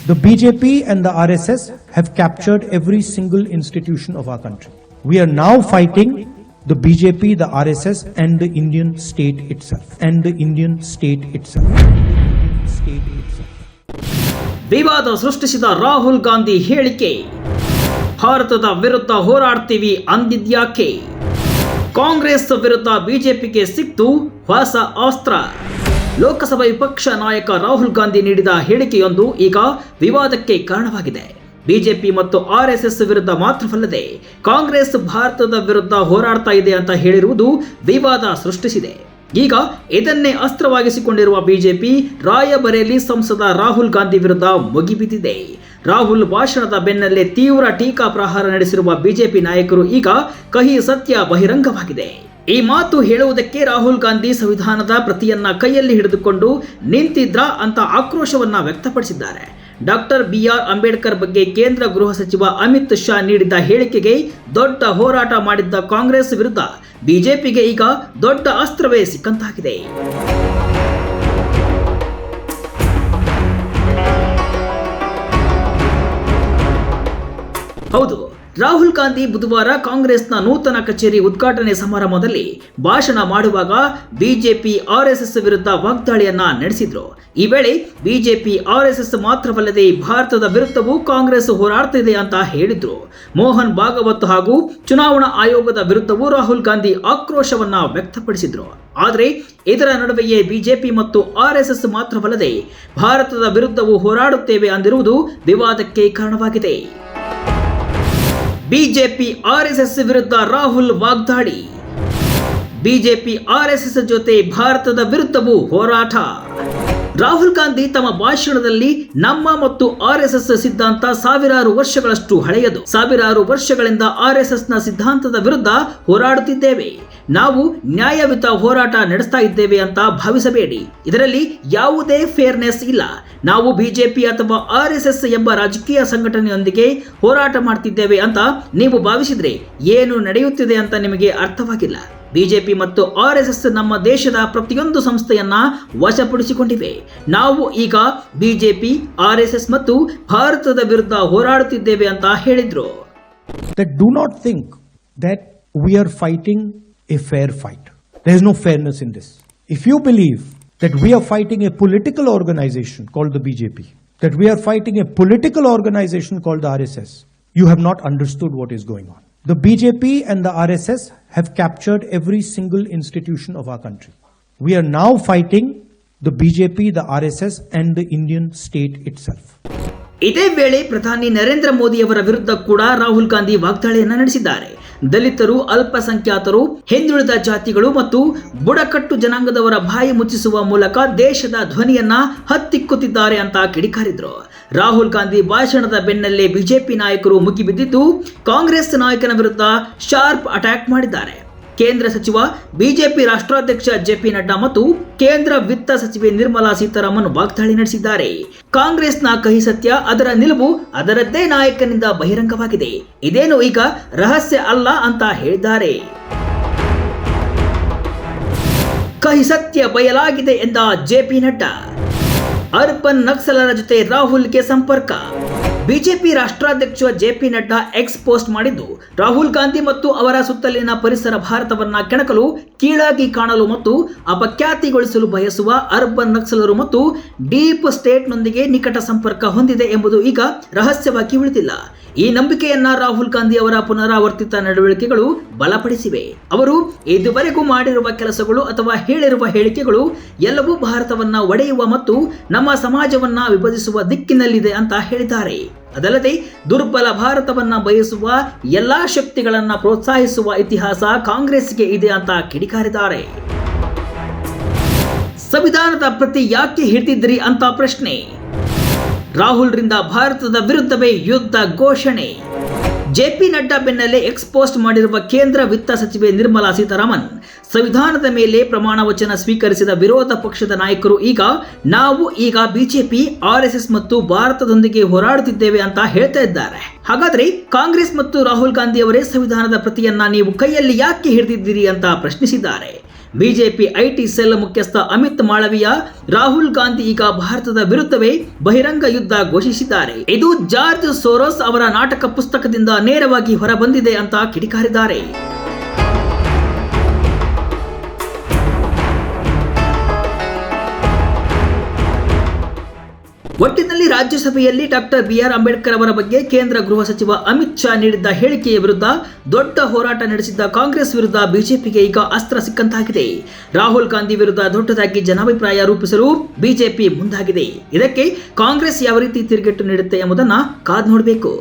The BJP and the RSS have captured every single institution of our country. We are now fighting the BJP, the RSS and the Indian state itself. ವಿವಾದ ಸೃಷ್ಟಿಸಿದ ರಾಹುಲ್ ಗಾಂಧಿ ಹೇಳಿಕೆ, ಭಾರತದ ವಿರುದ್ಧ ಹೋರಾಡ್ತೀವಿ ಅಂದಿದ್ಯಾಕೆ? ಕಾಂಗ್ರೆಸ್ ವಿರುದ್ಧ ಬಿಜೆಪಿಗೆ ಸಿಕ್ತು ಹೊಸ ಅಸ್ತ್ರ. ಲೋಕಸಭಾ ವಿಪಕ್ಷ ನಾಯಕ ರಾಹುಲ್ ಗಾಂಧಿ ನೀಡಿದ ಹೇಳಿಕೆಯೊಂದು ಈಗ ವಿವಾದಕ್ಕೆ ಕಾರಣವಾಗಿದೆ. ಬಿಜೆಪಿ ಮತ್ತು ಆರ್ಎಸ್ಎಸ್ ವಿರುದ್ಧ ಮಾತ್ರವಲ್ಲದೆ ಕಾಂಗ್ರೆಸ್ ಭಾರತದ ವಿರುದ್ಧ ಹೋರಾಡ್ತಾ ಇದೆ ಅಂತ ಹೇಳಿರುವುದು ವಿವಾದ ಸೃಷ್ಟಿಸಿದೆ. ಈಗ ಇದನ್ನೇ ಅಸ್ತ್ರವಾಗಿಸಿಕೊಂಡಿರುವ ಬಿಜೆಪಿ ರಾಯಬರೇಲಿ ಸಂಸದ ರಾಹುಲ್ ಗಾಂಧಿ ವಿರುದ್ಧ ಮುಗಿಬಿದ್ದಿದೆ. ರಾಹುಲ್ ಭಾಷಣದ ಬೆನ್ನಲ್ಲೇ ತೀವ್ರ ಟೀಕಾ ಪ್ರಹಾರ ನಡೆಸಿರುವ ಬಿಜೆಪಿ ನಾಯಕರು ಈಗ ಕಹಿ ಸತ್ಯ ಬಹಿರಂಗವಾಗಿದೆ. ಈ ಮಾತು ಹೇಳುವುದಕ್ಕೆ ರಾಹುಲ್ ಗಾಂಧಿ ಸಂವಿಧಾನದ ಪ್ರತಿಯನ್ನ ಕೈಯಲ್ಲಿ ಹಿಡಿದುಕೊಂಡು ನಿಂತಿದ್ರಾ ಅಂತ ಆಕ್ರೋಶವನ್ನ ವ್ಯಕ್ತಪಡಿಸಿದ್ದಾರೆ. ಡಾಕ್ಟರ್ BR ಅಂಬೇಡ್ಕರ್ ಬಗ್ಗೆ ಕೇಂದ್ರ ಗೃಹ ಸಚಿವ ಅಮಿತ್ ಶಾ ನೀಡಿದ್ದ ಹೇಳಿಕೆಗೆ ದೊಡ್ಡ ಹೋರಾಟ ಮಾಡಿದ್ದ ಕಾಂಗ್ರೆಸ್ ವಿರುದ್ಧ ಬಿಜೆಪಿಗೆ ಈಗ ದೊಡ್ಡ ಅಸ್ತ್ರವೇ ಸಿಕ್ಕಂತಾಗಿದೆ. ಹೌದು, ರಾಹುಲ್ ಗಾಂಧಿ ಬುಧವಾರ ಕಾಂಗ್ರೆಸ್ನ ನೂತನ ಕಚೇರಿ ಉದ್ಘಾಟನೆ ಸಮಾರಂಭದಲ್ಲಿ ಭಾಷಣ ಮಾಡುವಾಗ ಬಿಜೆಪಿ ಆರ್ಎಸ್ಎಸ್ ವಿರುದ್ಧ ವಾಗ್ದಾಳಿಯನ್ನ ನಡೆಸಿದ್ರು. ಈ ವೇಳೆ ಬಿಜೆಪಿ ಆರ್ಎಸ್ಎಸ್ ಮಾತ್ರವಲ್ಲದೆ ಭಾರತದ ವಿರುದ್ಧವೂ ಕಾಂಗ್ರೆಸ್ ಹೋರಾಡ್ತಿದೆ ಅಂತ ಹೇಳಿದ್ರು. ಮೋಹನ್ ಭಾಗವತ್ ಹಾಗೂ ಚುನಾವಣಾ ಆಯೋಗದ ವಿರುದ್ಧವೂ ರಾಹುಲ್ ಗಾಂಧಿ ಆಕ್ರೋಶವನ್ನ ವ್ಯಕ್ತಪಡಿಸಿದ್ರು. ಆದರೆ ಇದರ ನಡುವೆಯೇ ಬಿಜೆಪಿ ಮತ್ತು ಆರ್ಎಸ್ಎಸ್ ಮಾತ್ರವಲ್ಲದೆ ಭಾರತದ ವಿರುದ್ಧವೂ ಹೋರಾಡುತ್ತೇವೆ ಅಂದಿರುವುದು ವಿವಾದಕ್ಕೆ ಕಾರಣವಾಗಿದೆ. ಬಿಜೆಪಿ ಆರ್ಎಸ್ಎಸ್ ವಿರುದ್ಧ ರಾಹುಲ್ ವಾಗ್ದಾಳಿ. ಬಿಜೆಪಿ ಆರ್ಎಸ್ಎಸ್ ಜೊತೆ ಭಾರತದ ವಿರುದ್ಧವೂ ಹೋರಾಟ. ರಾಹುಲ್ ಗಾಂಧಿ ತಮ್ಮ ಭಾಷಣದಲ್ಲಿ ನಮ್ಮ ಮತ್ತು ಆರ್ಎಸ್ಎಸ್ ಸಿದ್ಧಾಂತ ಸಾವಿರಾರು ವರ್ಷಗಳಷ್ಟು ಹಳೆಯದು. ಸಾವಿರಾರು ವರ್ಷಗಳಿಂದ ಆರ್ಎಸ್ಎಸ್ನ ಸಿದ್ಧಾಂತದ ವಿರುದ್ಧ ಹೋರಾಡುತ್ತಿದ್ದೇವೆ. ನಾವು ನ್ಯಾಯಯುತ ಹೋರಾಟ ನಡೆಸ್ತಾ ಇದ್ದೇವೆ ಅಂತ ಭಾವಿಸಬೇಡಿ. ಇದರಲ್ಲಿ ಯಾವುದೇ ಫೇರ್ನೆಸ್ ಇಲ್ಲ. ನಾವು ಬಿಜೆಪಿ ಅಥವಾ ಆರ್ಎಸ್ಎಸ್ ಎಂಬ ರಾಜಕೀಯ ಸಂಘಟನೆಯೊಂದಿಗೆ ಹೋರಾಟ ಮಾಡ್ತಿದ್ದೇವೆ ಅಂತ ನೀವು ಭಾವಿಸಿದ್ರೆ ಏನು ನಡೆಯುತ್ತಿದೆ ಅಂತ ನಿಮಗೆ ಅರ್ಥವಾಗಿಲ್ಲ. ಬಿಜೆಪಿ ಮತ್ತು ಆರ್ಎಸ್ಎಸ್ ನಮ್ಮ ದೇಶದ ಪ್ರತಿಯೊಂದು ಸಂಸ್ಥೆಯನ್ನ ವಶಪಡಿಸಿಕೊಂಡಿವೆ. ನಾವು ಈಗ ಬಿಜೆಪಿ, ಆರ್ಎಸ್ಎಸ್ ಮತ್ತು ಭಾರತದ ವಿರುದ್ಧ ಹೋರಾಡುತ್ತಿದ್ದೇವೆ ಅಂತ ಹೇಳಿದ್ರು. That do not think that we are fighting a fair fight. There is no fairness in this. If you believe that we are fighting a political organization called the BJP, that we are fighting a political organization called the RSS, you have not understood what is going on. The BJP and the RSS have captured every single institution of our country. We are now fighting the BJP, the RSS and the Indian state itself. ಇದೇ ವೇಳೆ ಪ್ರಧಾನಿ ನರೇಂದ್ರ ಮೋದಿ ಅವರ ವಿರುದ್ಧ ಕೂಡ ರಾಹುಲ್ ಗಾಂಧಿ ವಾಗ್ದಾಳಿಯನ್ನ ನಡೆಸಿದ್ದಾರೆ. ದಲಿತರು, ಅಲ್ಪಸಂಖ್ಯಾತರು, ಹಿಂದುಳಿದ ಜಾತಿಗಳು ಮತ್ತು ಬುಡಕಟ್ಟು ಜನಾಂಗದವರ ಬಾಯಿ ಮುಚ್ಚಿಸುವ ಮೂಲಕ ದೇಶದ ಧ್ವನಿಯನ್ನ ಹತ್ತಿಕ್ಕುತ್ತಿದ್ದಾರೆ ಅಂತ ಕಿಡಿಕಾರಿದ್ರು. ರಾಹುಲ್ ಗಾಂಧಿ ಭಾಷಣದ ಬೆನ್ನಲ್ಲೇ ಬಿಜೆಪಿ ನಾಯಕರು ಮುಗಿಬಿದ್ದಿದ್ದು ಕಾಂಗ್ರೆಸ್ ನಾಯಕನ ವಿರುದ್ಧ ಶಾರ್ಪ್ ಅಟ್ಯಾಕ್ ಮಾಡಿದ್ದಾರೆ. ಕೇಂದ್ರ ಸಚಿವ ಬಿಜೆಪಿ ರಾಷ್ಟ್ರಾಧ್ಯಕ್ಷ JP ನಡ್ಡಾ ಮತ್ತು ಕೇಂದ್ರ ವಿತ್ತ ಸಚಿವೆ ನಿರ್ಮಲಾ ಸೀತಾರಾಮನ್ ವಾಗ್ದಾಳಿ ನಡೆಸಿದ್ದಾರೆ. ಕಾಂಗ್ರೆಸ್ನ ಕಹಿ ಸತ್ಯ, ಅದರ ನಿಲುವು ಅದರದ್ದೇ ನಾಯಕನಿಂದ ಬಹಿರಂಗವಾಗಿದೆ. ಇದೇನು ಈಗ ರಹಸ್ಯ ಅಲ್ಲ ಅಂತ ಹೇಳಿದ್ದಾರೆ. ಕಹಿ ಸತ್ಯ ಬಯಲಾಗಿದೆ ಎಂದ JP ನಡ್ಡಾ. ಅರ್ಬನ್ ನಕ್ಸಲರ ಜೊತೆ ರಾಹುಲ್ಗೆ ಸಂಪರ್ಕ. ಬಿಜೆಪಿ ರಾಷ್ಟ್ರಾಧ್ಯಕ್ಷ JP ನಡ್ಡಾ ಎಕ್ಸ್ ಪೋಸ್ಟ್ ಮಾಡಿದ್ದು, ರಾಹುಲ್ ಗಾಂಧಿ ಮತ್ತು ಅವರ ಸುತ್ತಲಿನ ಪರಿಸರ ಭಾರತವನ್ನ ಕೆಣಕಲು, ಕೀಳಾಗಿ ಕಾಣಲು ಮತ್ತು ಅಪಖ್ಯಾತಿಗೊಳಿಸಲು ಬಯಸುವ ಅರ್ಬನ್ ನಕ್ಸಲರು ಮತ್ತು ಡೀಪ್ ಸ್ಟೇಟ್ನೊಂದಿಗೆ ನಿಕಟ ಸಂಪರ್ಕ ಹೊಂದಿದೆ ಎಂಬುದು ಈಗ ರಹಸ್ಯವಾಗಿ ಉಳಿದಿಲ್ಲ. ಈ ನಂಬಿಕೆಯನ್ನ ರಾಹುಲ್ ಗಾಂಧಿ ಅವರ ಪುನರಾವರ್ತಿತ ನಡವಳಿಕೆಗಳು ಬಲಪಡಿಸಿವೆ. ಅವರು ಇದುವರೆಗೂ ಮಾಡಿರುವ ಕೆಲಸಗಳು ಅಥವಾ ಹೇಳಿರುವ ಹೇಳಿಕೆಗಳು ಎಲ್ಲವೂ ಭಾರತವನ್ನ ಒಡೆಯುವ ಮತ್ತು ನಮ್ಮ ಸಮಾಜವನ್ನ ವಿಭಜಿಸುವ ದಿಕ್ಕಿನಲ್ಲಿದೆ ಅಂತ ಹೇಳಿದ್ದಾರೆ. ಅದಲ್ಲದೆ ದುರ್ಬಲ ಭಾರತವನ್ನ ಬಯಸುವ ಎಲ್ಲಾ ಶಕ್ತಿಗಳನ್ನ ಪ್ರೋತ್ಸಾಹಿಸುವ ಇತಿಹಾಸ ಕಾಂಗ್ರೆಸ್ಗೆ ಇದೆ ಅಂತ ಕಿಡಿಕಾರಿದ್ದಾರೆ. ಸಂವಿಧಾನದ ಪ್ರತಿ ಯಾಕೆ ಹಿಡಿದಿದ್ರಿ ಅಂತ ಪ್ರಶ್ನೆ. ರಾಹುಲ್ ರಿಂದ ಭಾರತದ ವಿರುದ್ಧವೇ ಯುದ್ಧ ಘೋಷಣೆ. JP ನಡ್ಡಾ ಬೆನ್ನಲ್ಲೇ ಎಕ್ಸ್ ಪೋಸ್ಟ್ ಮಾಡಿರುವ ಕೇಂದ್ರ ವಿತ್ತ ಸಚಿವೆ ನಿರ್ಮಲಾ ಸೀತಾರಾಮನ್ ಸಂವಿಧಾನದ ಮೇಲೆ ಪ್ರಮಾಣ ವಚನ ಸ್ವೀಕರಿಸಿದ ವಿರೋಧ ಪಕ್ಷದ ನಾಯಕರು ನಾವು ಈಗ ಬಿಜೆಪಿ, ಆರ್ಎಸ್ಎಸ್ ಮತ್ತು ಭಾರತದೊಂದಿಗೆ ಹೋರಾಡುತ್ತಿದ್ದೇವೆ ಅಂತ ಹೇಳ್ತಾ ಇದ್ದಾರೆ. ಹಾಗಾದ್ರೆ ಕಾಂಗ್ರೆಸ್ ಮತ್ತು ರಾಹುಲ್ ಗಾಂಧಿ ಅವರೇ ಸಂವಿಧಾನದ ಪ್ರತಿಯನ್ನ ನೀವು ಕೈಯಲ್ಲಿ ಯಾಕೆ ಹಿಡಿದಿದ್ದೀರಿ ಅಂತ ಪ್ರಶ್ನಿಸಿದ್ದಾರೆ. ಬಿಜೆಪಿ ಐಟಿ ಸೆಲ್ ಮುಖ್ಯಸ್ಥ ಅಮಿತ್ ಮಾಳವಿಯಾ ರಾಹುಲ್ ಗಾಂಧಿ ಈಗ ಭಾರತದ ವಿರುದ್ಧವೇ ಬಹಿರಂಗ ಯುದ್ಧ ಘೋಷಿಸಿದ್ದಾರೆ. ಇದು ಜಾರ್ಜ್ ಸೋರೋಸ್ ಅವರ ನಾಟಕ ಪುಸ್ತಕದಿಂದ ನೇರವಾಗಿ ಹೊರಬಂದಿದೆ ಅಂತ ಕಿಡಿಕಾರಿದ್ದಾರೆ. ಒಟ್ಟಿನಲ್ಲಿ ರಾಜ್ಯಸಭೆಯಲ್ಲಿ ಡಾಕ್ಟರ್ BR ಅಂಬೇಡ್ಕರ್ ಅವರ ಬಗ್ಗೆ ಕೇಂದ್ರ ಗೃಹ ಸಚಿವ ಅಮಿತ್ ಶಾ ನೀಡಿದ್ದ ಹೇಳಿಕೆಯ ವಿರುದ್ಧ ದೊಡ್ಡ ಹೋರಾಟ ನಡೆಸಿದ್ದ ಕಾಂಗ್ರೆಸ್ ವಿರುದ್ಧ ಬಿಜೆಪಿಗೆ ಈಗ ಅಸ್ತ್ರ ಸಿಕ್ಕಂತಾಗಿದೆ. ರಾಹುಲ್ ಗಾಂಧಿ ವಿರುದ್ಧ ದೊಡ್ಡದಾಗಿ ಜನಾಭಿಪ್ರಾಯ ರೂಪಿಸಲು ಬಿಜೆಪಿ ಮುಂದಾಗಿದೆ. ಇದಕ್ಕೆ ಕಾಂಗ್ರೆಸ್ ಯಾವ ರೀತಿ ತಿರುಗೇಟು ನೀಡುತ್ತೆ ಎಂಬುದನ್ನು ಕಾದು ನೋಡಬೇಕು.